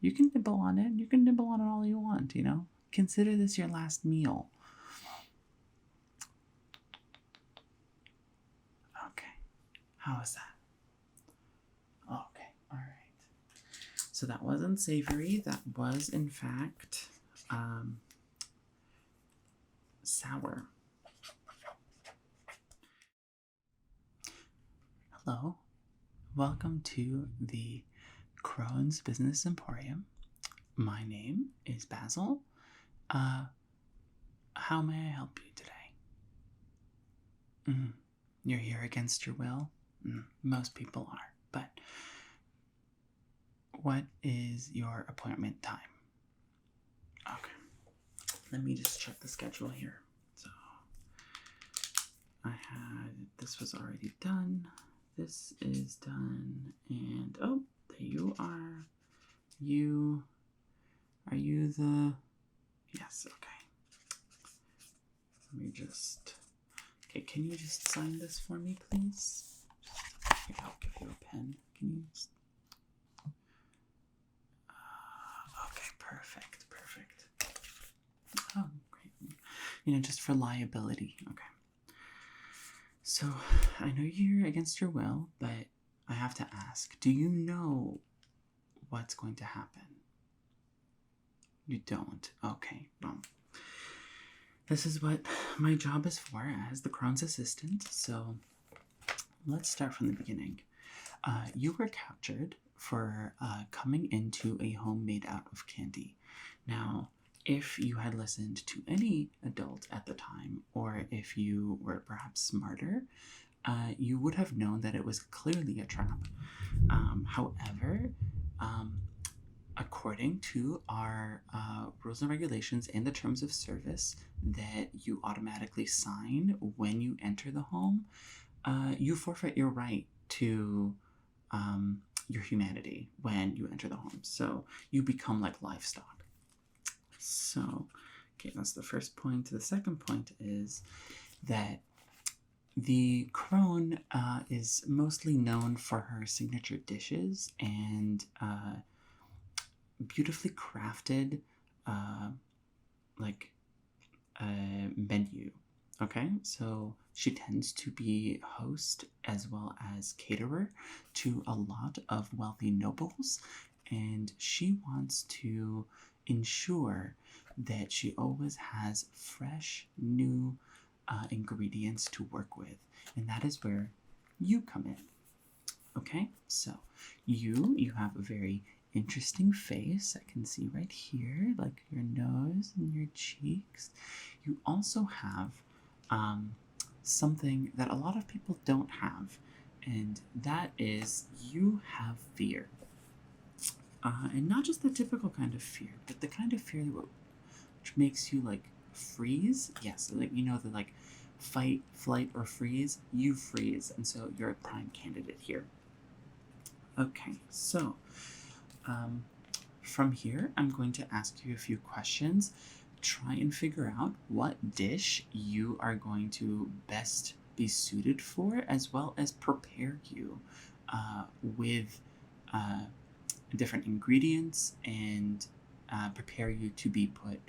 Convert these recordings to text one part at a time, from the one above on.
You can nibble on it. You can nibble on it all you want, you know? Consider this your last meal. Okay. How was that? Okay. All right. So that wasn't savory. That was, in fact, sour. Hello. Welcome to the Crone's Business Emporium. My name is Basil. How may I help you today? You're here against your will? Most people are, but what is your appointment time? Okay. Let me just check the schedule here. So, this was already done. This is done, and oh, there you are. Are you the, yes, okay. Let me just, okay, can you just sign this for me, please? Here, I'll give you a pen. Can you just, okay, perfect. Oh, great. Just for liability, okay. So, I know you're against your will, but I have to ask, do you know what's going to happen? You don't? Okay, well, this is what my job is for as the Crone's assistant, so let's start from the beginning. You were captured for coming into a home made out of candy. Now, if you had listened to any adult at the time, or if you were perhaps smarter, you would have known that it was clearly a trap. However, according to our rules and regulations and the terms of service that you automatically sign when you enter the home, you forfeit your right to your humanity when you enter the home. So you become like livestock. So, okay, that's the first point. The second point is that the Crone is mostly known for her signature dishes and beautifully crafted menu. Okay, so she tends to be host as well as caterer to a lot of wealthy nobles, and she wants to ensure that she always has fresh, new ingredients to work with, and that is where you come in. Okay, so you have a very interesting face. I can see right here, like your nose and your cheeks. You also have something that a lot of people don't have, and that is you have fear. And not just the typical kind of fear, but the kind of fear which makes you like freeze. Yes, like the like fight, flight, or freeze. You freeze, and so you're a prime candidate here. Okay, so from here, I'm going to ask you a few questions. Try and figure out what dish you are going to best be suited for, as well as prepare you with different ingredients and prepare you to be put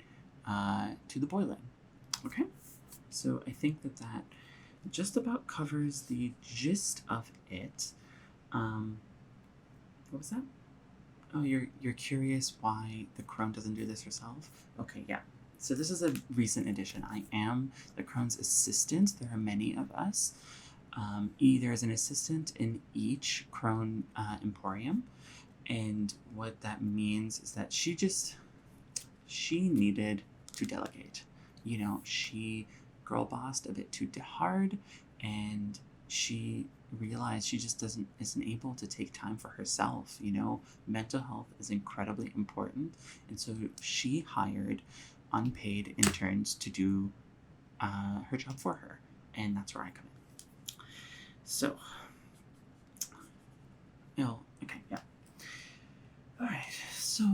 to the boiling. Okay? So I think that just about covers the gist of it. What was that? Oh, you're curious why the Crone doesn't do this herself? Okay, yeah. So this is a recent addition. I am the Crone's assistant. There are many of us. There is an assistant in each Crone emporium, and what that means is that she needed to delegate. She girl bossed a bit too hard, and she realized she just isn't able to take time for herself. Mental health is incredibly important, and so she hired unpaid interns to do her job for her, and that's where I come in. So, okay, yeah. All right. So,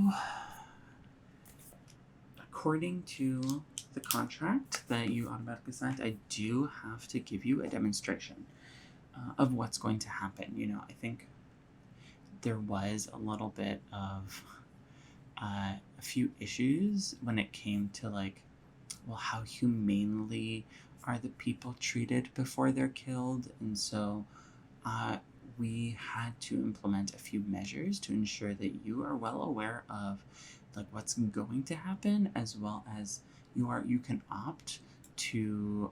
according to the contract that you automatically signed, I do have to give you a demonstration of what's going to happen. I think there was a little bit of a few issues when it came to like, well, how humanely are the people treated before they're killed, and so we had to implement a few measures to ensure that you are well aware of like what's going to happen, as well as you can opt to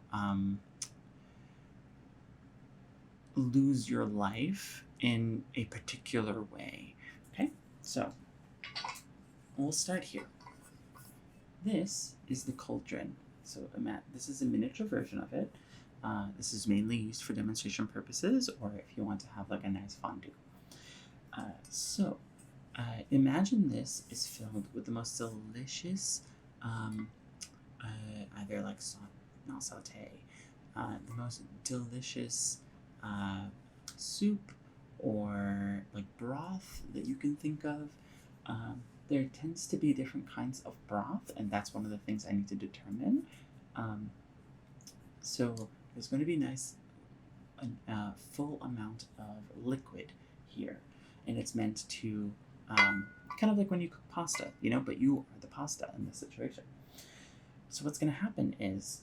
lose your life in a particular way. Okay, so we'll start here. This is the cauldron. So this is a miniature version of it. This is mainly used for demonstration purposes, or if you want to have like a nice fondue. Imagine this is filled with the most delicious, either like not saute, the most delicious soup or like broth that you can think of. There tends to be different kinds of broth, and that's one of the things I need to determine. So there's going to be a full amount of liquid here, and it's meant to kind of like when you cook pasta, but you are the pasta in this situation. So what's going to happen is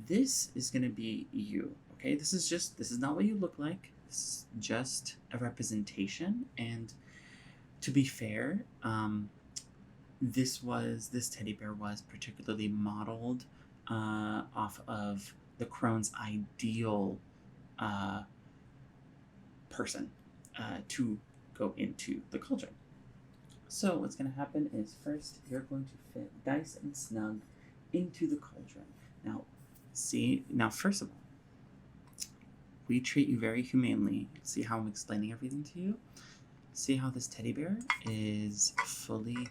this is going to be you. Okay, this is not what you look like. This is just a representation, and to be fair, this teddy bear was particularly modeled off of the Crone's ideal person to go into the cauldron. So what's going to happen is first you're going to fit nice and snug into the cauldron. Now first of all, we treat you very humanely. See how I'm explaining everything to you? See how this teddy bear is fully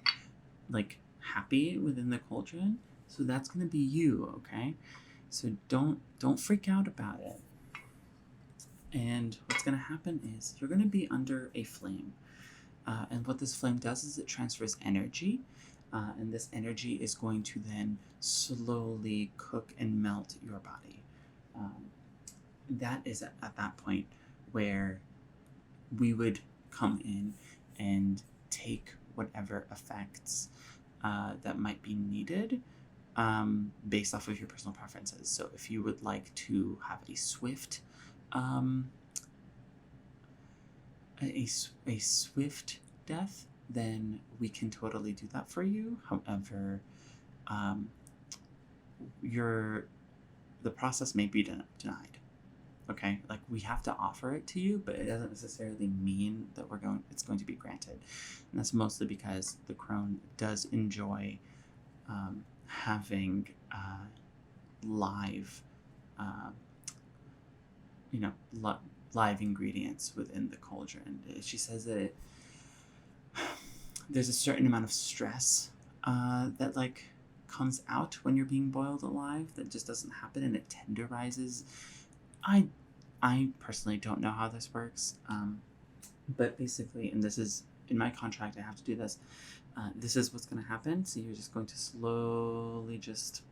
like happy within the cauldron? So that's going to be you, okay? So don't freak out about it. And what's going to happen is you're going to be under a flame. And what this flame does is it transfers energy. And this energy is going to then slowly cook and melt your body. That is at that point where we would come in and take whatever effects that might be needed based off of your personal preferences. So if you would like to have a swift death, then we can totally do that for you. However, the process may be denied. Okay, like we have to offer it to you, but it doesn't necessarily mean that it's going to be granted. And that's mostly because the Crone does enjoy having live live ingredients within the cauldron. She says that there's a certain amount of stress that like comes out when you're being boiled alive that just doesn't happen, and it tenderizes. I personally don't know how this works, but basically, and this is in my contract, I have to do this. This is what's going to happen. So you're just going to slowly just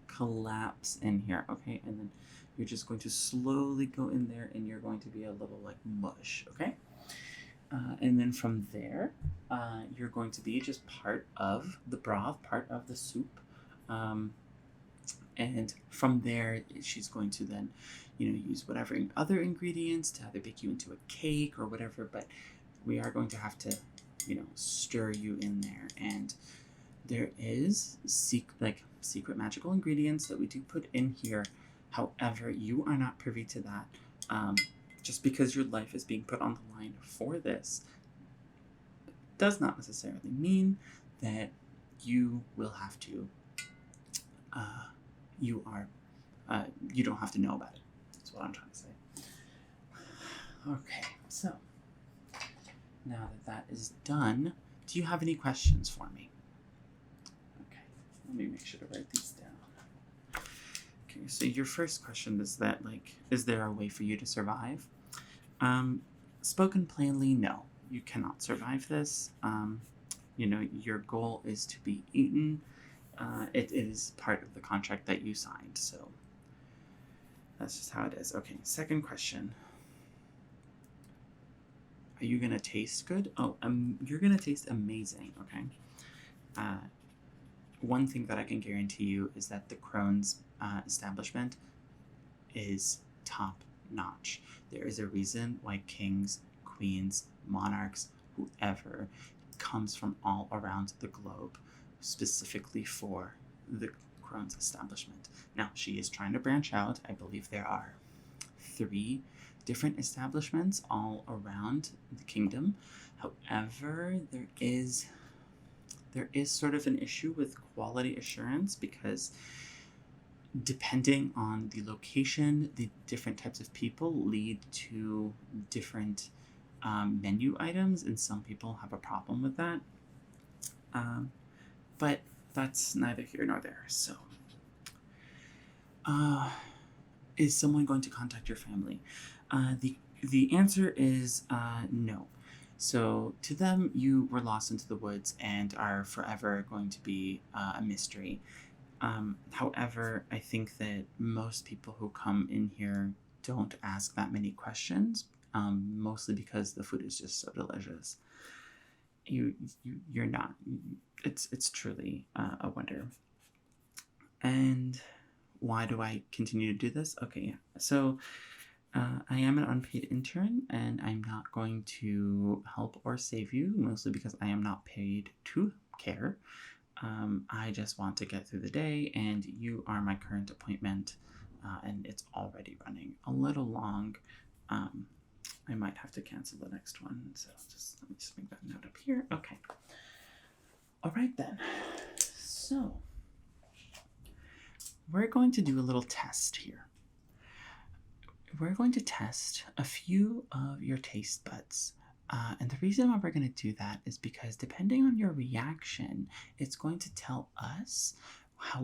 collapse in here, okay? And then you're just going to slowly go in there, and you're going to be a little like mush, okay? And then from there, you're going to be just part of the broth, part of the soup. And from there, she's going to then, use whatever other ingredients to either bake you into a cake or whatever. But we are going to have to, stir you in there. And there is secret magical ingredients that we do put in here. However, you are not privy to that. Just because your life is being put on the line for this does not necessarily mean that you will have to, you don't have to know about it. That's what I'm trying to say. Okay, so now that is done, do you have any questions for me? Okay, let me make sure to write these down. Okay, so your first question is that, is there a way for you to survive? Spoken plainly, no. You cannot survive this. Your goal is to be eaten. It is part of the contract that you signed, so that's just how it is. Okay, second question. Are you going to taste good? Oh, you're going to taste amazing, okay? one thing that I can guarantee you is that the Crone's establishment is top notch. There is a reason why kings, queens, monarchs, whoever comes from all around the globe specifically for the Crone's establishment. Now, she is trying to branch out. I believe there are 3 different establishments all around the kingdom. However, there is sort of an issue with quality assurance because depending on the location, the different types of people lead to different menu items, and some people have a problem with that. But that's neither here nor there. So, is someone going to contact your family? The answer is no. So to them, you were lost into the woods and are forever going to be a mystery. However, I think that most people who come in here don't ask that many questions, mostly because the food is just so delicious. You're not. It's truly a wonder. And why do I continue to do this? Okay, yeah. So I am an unpaid intern, and I'm not going to help or save you, mostly because I am not paid to care. I just want to get through the day, and you are my current appointment, and it's already running a little long. I might have to cancel the next one, so let me just make that note up here. Okay. All right then. So we're going to do a little test here. We're going to test a few of your taste buds. And the reason why we're going to do that is because depending on your reaction, it's going to tell us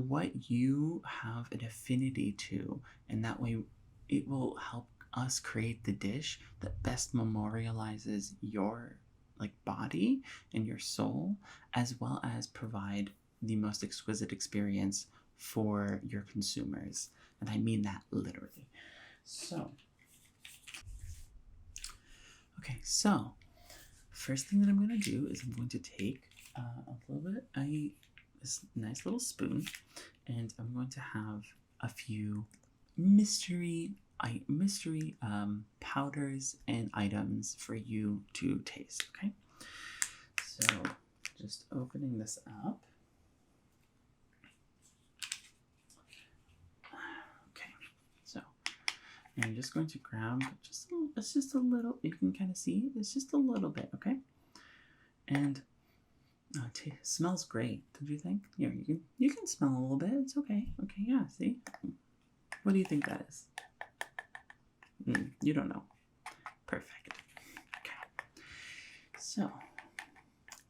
what you have an affinity to, and that way it will help us create the dish that best memorializes your body and your soul, as well as provide the most exquisite experience for your consumers. And I mean that literally. So, okay, so first thing that I'm going to do is I'm going to take a little bit, this nice little spoon, and I'm going to have a few mystery powders and items for you to taste, okay? So, just opening this up. And I'm just going to grab it's just a little, you can kind of see, it's just a little bit, okay? And it smells great, don't you think? Yeah, you can smell a little bit, it's okay. Okay, yeah, see? What do you think that is? You don't know. Perfect. Okay. So,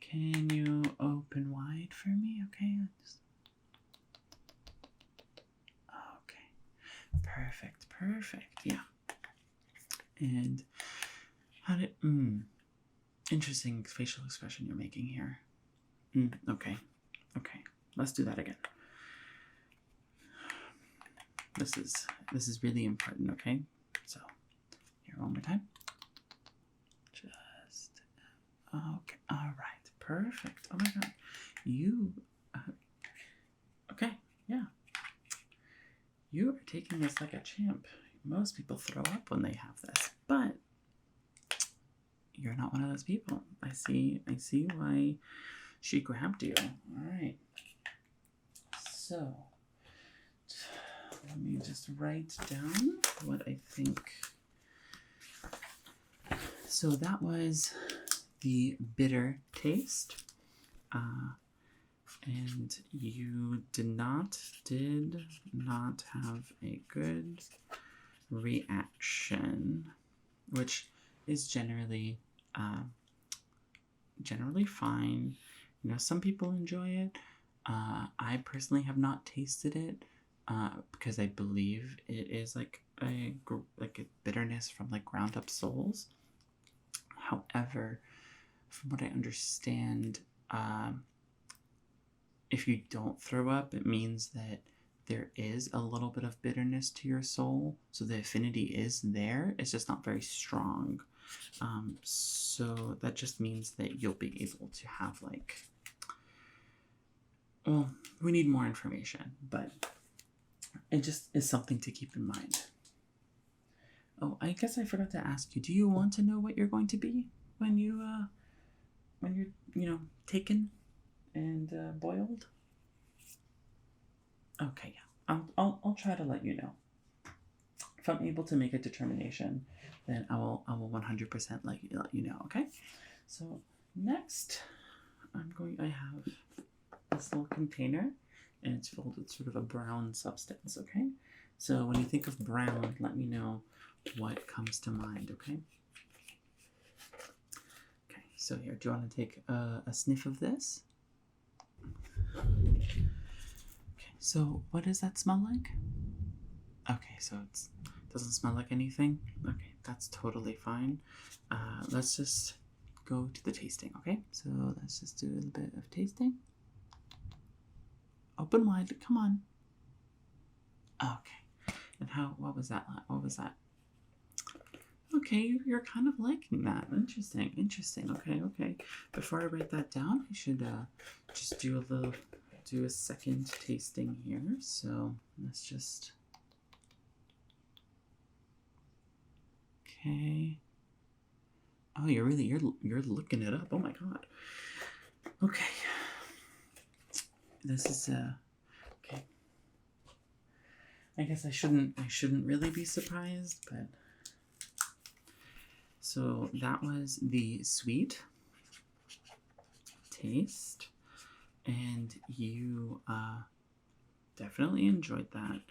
can you open wide for me, okay? Perfect, yeah. And interesting facial expression you're making here. Okay, let's do that again. This is really important, okay? So, here one more time. Just, okay, all right, perfect. Oh my God, okay, yeah. You are taking this like a champ. Most people throw up when they have this, but you're not one of those people. I see why she grabbed you. All right. So, let me just write down what I think. So that was the bitter taste. And you did not have a good reaction, which is generally fine. You know, some people enjoy it. I personally have not tasted it because I believe it is like a bitterness from ground up souls. However, from what I understand, if you don't throw up, it means that there is a little bit of bitterness to your soul. So the affinity is there. It's just not very strong. So that just means that you'll be able to have Well, we need more information, but it just is something to keep in mind. Oh, I guess I forgot to ask you. Do you want to know what you're going to be when you're taken and boiled? Okay, yeah. I'll try to let you know. If I'm able to make a determination, then I will 100% let you know. Okay. So next, I have this little container, and it's filled with sort of a brown substance. Okay. So when you think of brown, let me know what comes to mind. Okay. Okay. So here, do you want to take a sniff of this? Okay. So what does that smell like? Okay. So it doesn't smell like anything. Okay, that's totally fine. Let's just go to the tasting. Okay. So let's just do a little bit of tasting. Open wide. Come on. Okay. And what was that? What was that? Okay, you're kind of liking that. Interesting. Okay. Before I write that down, I should just do a second tasting here. So let's just. Okay. Oh, you're looking it up. Oh my god. Okay. This is okay. I guess I shouldn't really be surprised, but so that was the sweet taste, and you definitely enjoyed that.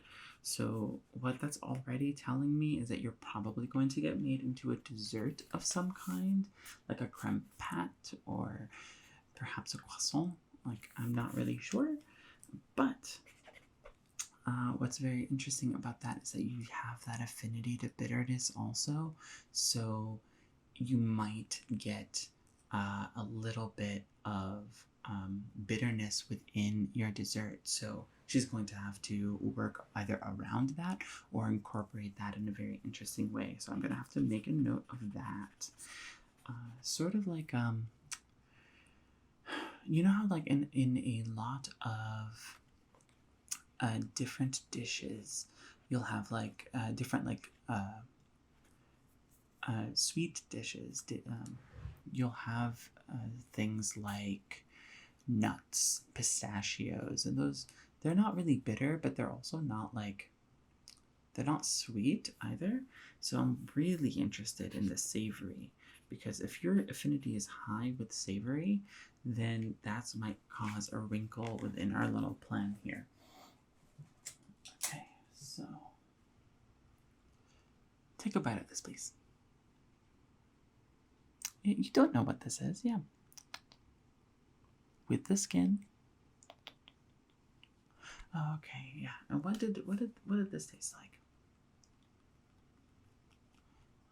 So what that's already telling me is that you're probably going to get made into a dessert of some kind, like a crème pâte or perhaps a croissant. Like, I'm not really sure, but what's very interesting about that is that you have that affinity to bitterness also. So you might get a little bit of bitterness within your dessert. So she's going to have to work either around that or incorporate that in a very interesting way. So I'm going to have to make a note of that. Sort of like, you know how like in a lot of different dishes, you'll have like different like sweet dishes. You'll have things like nuts, pistachios, and those, they're not really bitter, but they're also not like, they're not sweet either. So I'm really interested in the savory, because if your affinity is high with savory, then that might cause a wrinkle within our little plan here. Okay, so take a bite of this, please. You don't know what this is, yeah. With the skin. Okay, yeah. And what did this taste like?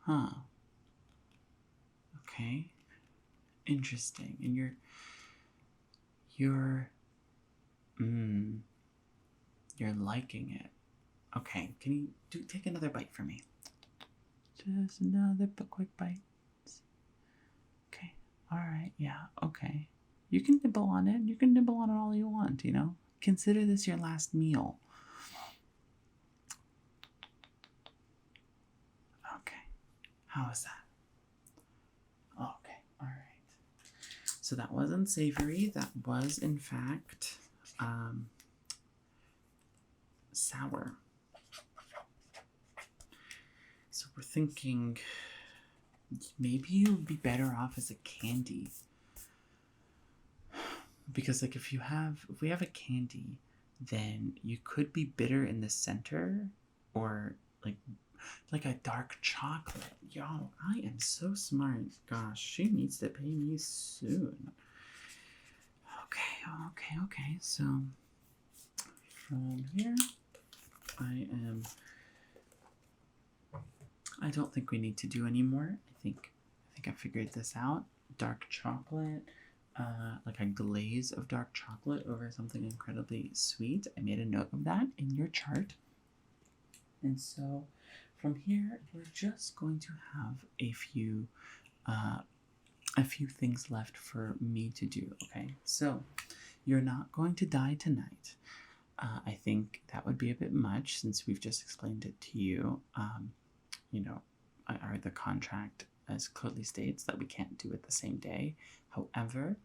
Huh. Okay. Interesting. And you're liking it. Okay. Can you take another bite for me? Just another quick bite. Okay. All right. Yeah. Okay. You can nibble on it. You can nibble on it all you want, Consider this your last meal. Okay. How is that? Okay. All right. So that wasn't savory. That was, in fact, sour. So we're thinking maybe you would be better off as a candy. Because like if we have a candy, then you could be bitter in the center, or like a dark chocolate. Yo, I am so smart. Gosh, she needs to pay me soon. Okay. So from here, I don't think we need to do any more. I think I figured this out. Dark chocolate, like a glaze of dark chocolate over something incredibly sweet. I made a note of that in your chart. And so from here, we're just going to have a few things left for me to do. Okay, so you're not going to die tonight. I think that would be a bit much since we've just explained it to you. The contract as clearly states that we can't do it the same day. However,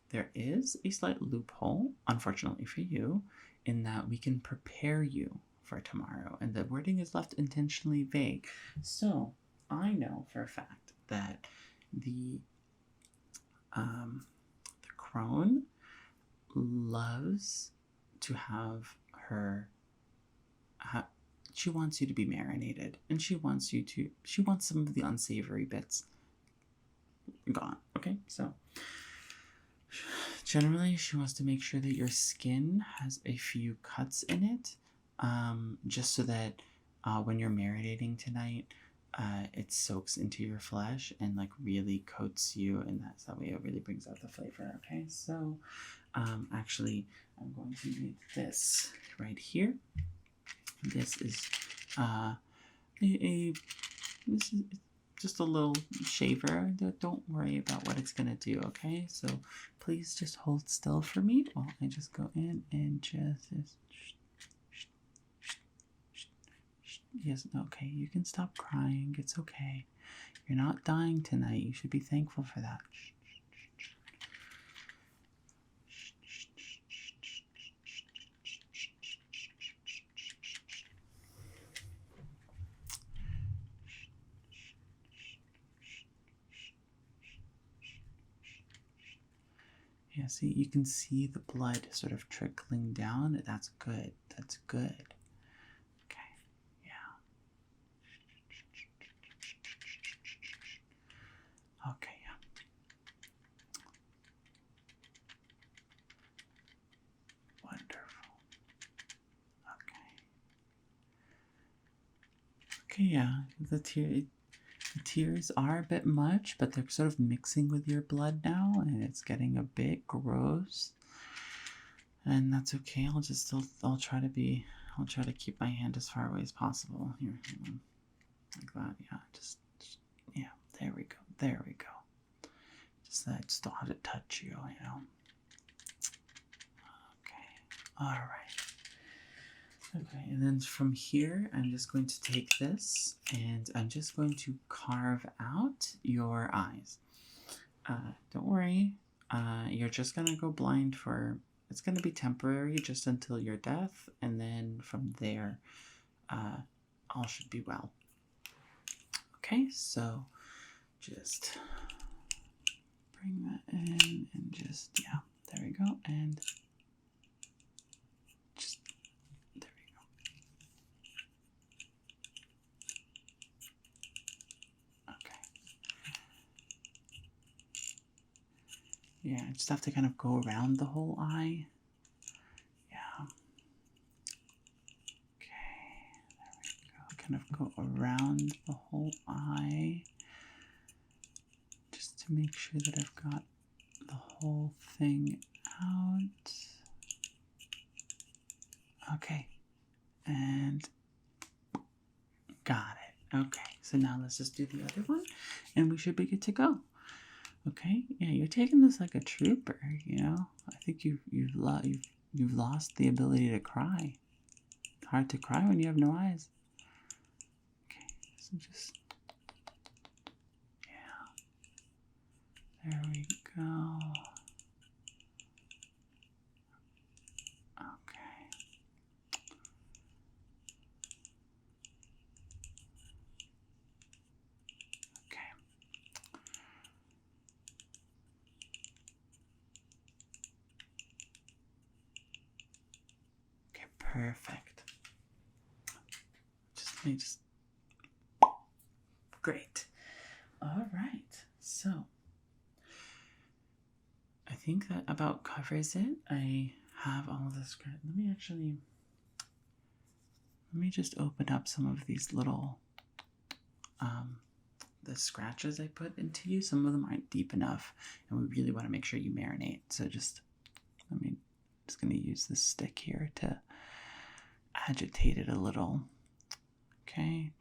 there is a slight loophole, unfortunately for you, in that we can prepare you for tomorrow, and the wording is left intentionally vague. So I know for a fact that the crone loves to have her. She wants you to be marinated, and she wants some of the unsavory bits gone. Okay, so generally she wants to make sure that your skin has a few cuts in it, just so that when you're marinating tonight, it soaks into your flesh and like really coats you, and that way it really brings out the flavor. Okay, so actually I'm going to make this right here. This is this is just a little shaver. Don't worry about what it's gonna do. Okay, so please just hold still for me while I just go in and just. Yes, okay, you can stop crying. It's okay. You're not dying tonight. You should be thankful for that. Yeah, see, you can see the blood sort of trickling down. That's good. That's good. Okay, yeah. Okay, yeah. Wonderful. Okay, yeah. The tears are a bit much, but they're sort of mixing with your blood now, and it's getting a bit gross. And that's okay. I'll try to keep my hand as far away as possible. Here, like that. Yeah, yeah. There we go. There we go. I just don't have to touch you, Okay. All right. Okay, and then from here, I'm just going to take this and I'm just going to carve out your eyes. Don't worry, you're just gonna go blind it's gonna be temporary just until your death, and then from there, all should be well. Okay, so just bring that in and just, yeah, there we go, and just, there we go. Okay. Yeah, I just have to kind of go around the whole eye. Yeah. Okay, there we go. Kind of go around the whole eye, just to make sure that I've got the whole thing out. Okay, and got it. Okay, so now let's just do the other one, and we should be good to go. Okay, yeah, you're taking this like a trooper. I think you've lost the ability to cry. It's hard to cry when you have no eyes. Okay, so just, yeah, there we go. Okay. Okay. Okay, perfect. Great. All right. So I think that about covers it. I have all of this. Let me just open up some of these little the scratches I put into you. Some of them aren't deep enough, and we really want to make sure you marinate. So just going to use this stick here to agitate it a little. Okay,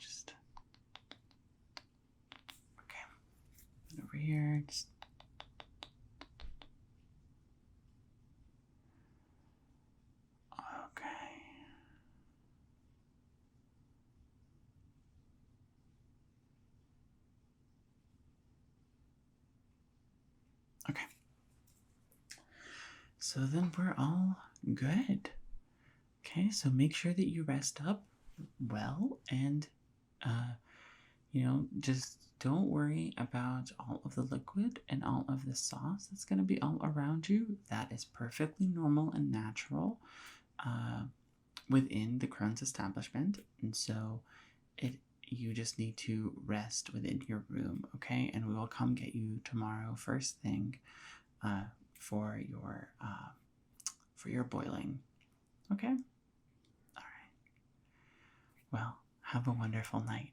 okay. Over here, just Okay. So then we're all good. Okay, so make sure that you rest up well and, just don't worry about all of the liquid and all of the sauce that's going to be all around you. That is perfectly normal and natural within the Crohn's establishment. And so you just need to rest within your room, okay? And we will come get you tomorrow first thing for your boiling. Okay? All right. Well, have a wonderful night.